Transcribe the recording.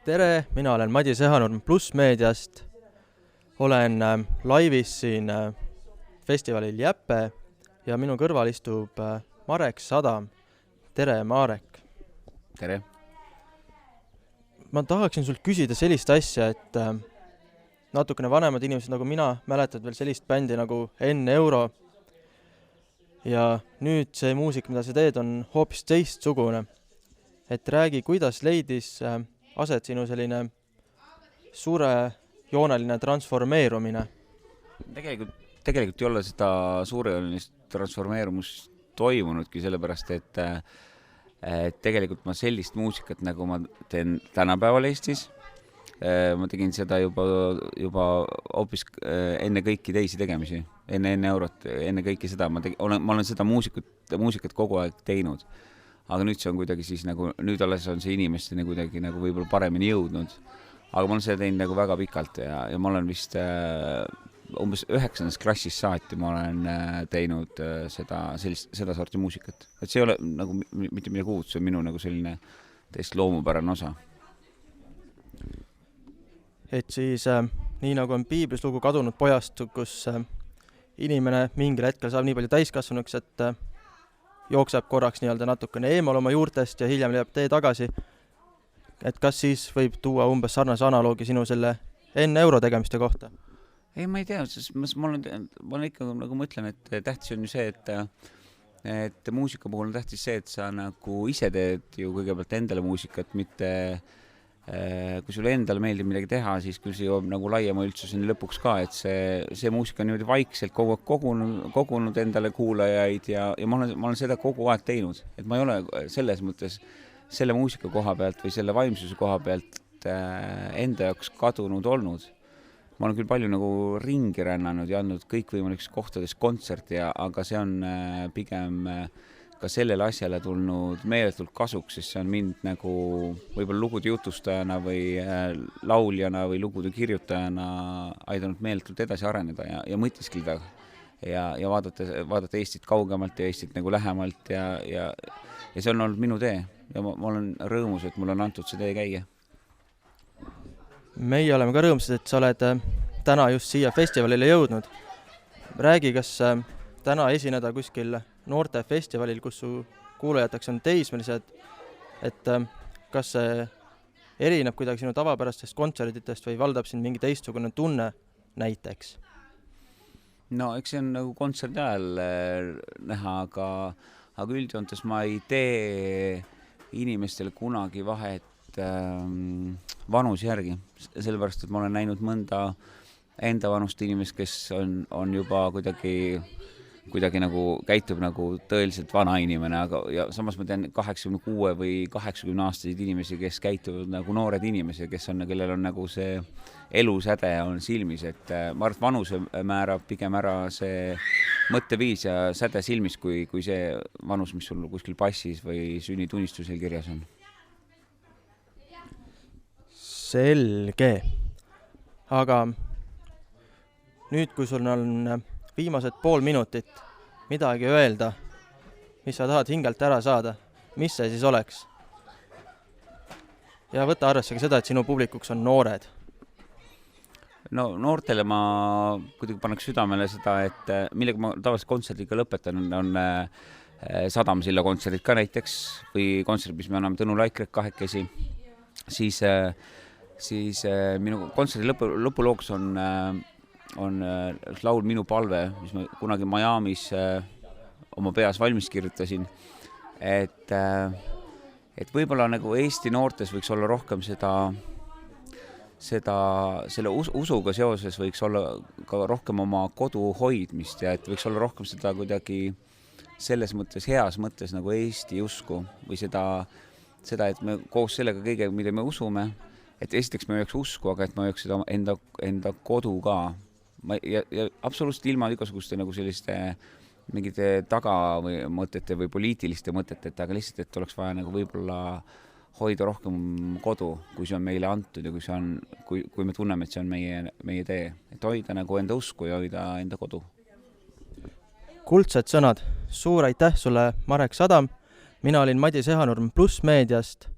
Tere, mina olen Madis Ehanurm Pluss Meediast. Olen laivis siin festivalil Jäppe ja minu kõrval istub Marek Sadam. Tere, Marek. Tere. Ma tahaksin sult küsida sellist asja, et natukene vanemad inimesed nagu mina mäletavad veel sellist bändi nagu N-Euro. Ja nüüd see muusik, mida sa teed, on hoopis teistsugune. Et räägi, kuidas leidis aset sinu selline suurejooneline transformeerumine? Tegelikult ei ole seda suurejoonelist transformeerumust toimunudki, sellepärast et tegelikult ma sellist muusikat, nagu ma teen tänapäeval Eestis, ma tegin seda juba hoopis enne kõiki teisi tegemisi, enne Eurot, enne kõiki seda, ma olen seda muusikat kogu aeg teinud. Aga nüüd see on kuidagi siis nagu, nüüd alles on see inimesteni kuidagi nagu võib-olla paremini jõudnud. Aga ma olen seda teinud nagu väga pikalt ja ma olen vist umbes 9. klassis saati ma olen teinud seda sorti muusikat. Et see ei ole nagu mitte midagi uut, see on minu nagu selline täiesti loomupärane osa. Et siis nii nagu on piiblis lugu Kadunud pojast, kus inimene mingil hetkel saab nii palju täiskasvanuks, et jookseb korraks nii-öelda natukene eemal oma juurtest ja hiljem leiab tee tagasi. Et kas siis võib tuua umbes sarnase analoogi sinu selle N-Euro tegemiste kohta? Ei, ma ei tea, sest ma olen ikka nagu mõtlen, et tähtis on ju see, et muusika puhul on tähtis see, et sa nagu ise teed ju kõigepealt endale muusikat, mitte kui sulle endale meeldib midagi teha, siis küll see jõuab nagu laiema üldsuseni lõpuks ka, et see muusika on niimoodi vaikselt kogunud endale kuulajaid ja ma olen seda kogu aeg teinud. Et ma ei ole selles mõttes selle muusika koha pealt või selle vaimsuse koha pealt enda jaoks kadunud olnud. Ma olen küll palju nagu ringi rännanud ja andnud kõikvõimalikus kohtades kontserte, aga see on pigem ka sellele asjale tulnud meeletult kasuks, sest see on mind nagu võib-olla lugude jutustajana või lauljana või lugude kirjutajana aidanud meeletult edasi areneda ja mõtiskleda ja vaadata Eestit kaugemalt ja Eestit nagu lähemalt ja see on olnud minu tee ja ma olen rõõmus, et mul on antud see tee käia. Meie oleme ka rõõmsad, et sa oled täna just siia festivalile jõudnud. Räägi, kas täna esineda kuskil noorte festivalil, kus su kuulajateks on teismelised, et kas see erineb kuidagi sinu tavapärastest kontserditest või valdab siin mingi teistsugune tunne näiteks? No eks see on nagu kontserdi ajal näha, aga üldjoontes ma ei tee inimestele kunagi vahet vanuse järgi, sellepärast, et ma olen näinud mõnda enda vanust inimest, kes on juba kuidagi nagu käitub nagu tõeliselt vana inimene, ja samas ma tean 86 või 80 aastaseid inimesi, kes käituvad nagu noored inimesi, kellel on nagu see elusäde on silmis, et ma arvan, et vanuse määrab pigem ära see mõtteviis ja säde silmis, kui see vanus, mis sul kuskil passis või sünnitunnistusel kirjas on. Selge. Aga nüüd, kui sul on viimased pool minutit midagi öelda, mis sa tahad hingelt ära saada, mis see siis oleks? Ja võta arvesse ka seda, et sinu publikuks on noored. No noortele ma kuidagi pannaks südamele seda, et millega ma tavaliselt kontserdiga lõpetan, on Sadamsilla kontserdid ka näiteks või kontserdid, mis me anname Tõnu Laikrek kahekesi. Siis minu kontserdi lõpulooks on laul Minu palve, mis ma kunagi Miamis oma peas valmis kirjutasin, et võib-olla nagu Eesti noortes võiks olla rohkem selle usuga seoses võiks olla ka rohkem oma kodu hoidmist ja et võiks olla rohkem seda kuidagi selles mõttes, heas mõttes nagu Eesti usku või seda, et me koos sellega kõige, mida me usume, et esiteks me hoiaks usku, aga et me hoiaks seda enda kodu ka. Ja absoluutselt ilma igasuguste nagu selliste mingite tagamõtete või poliitiliste mõteteta, aga lihtsalt, et oleks vaja nagu võib-olla hoida rohkem kodu, kui see on meile antud ja kui me tunneme, et see on meie tee. Et hoida nagu enda usku ja hoida enda kodu. Kuldsed sõnad. Suur aitäh sulle, Marek Sadam. Mina olin Madis Ehanurm Pluss Meediast.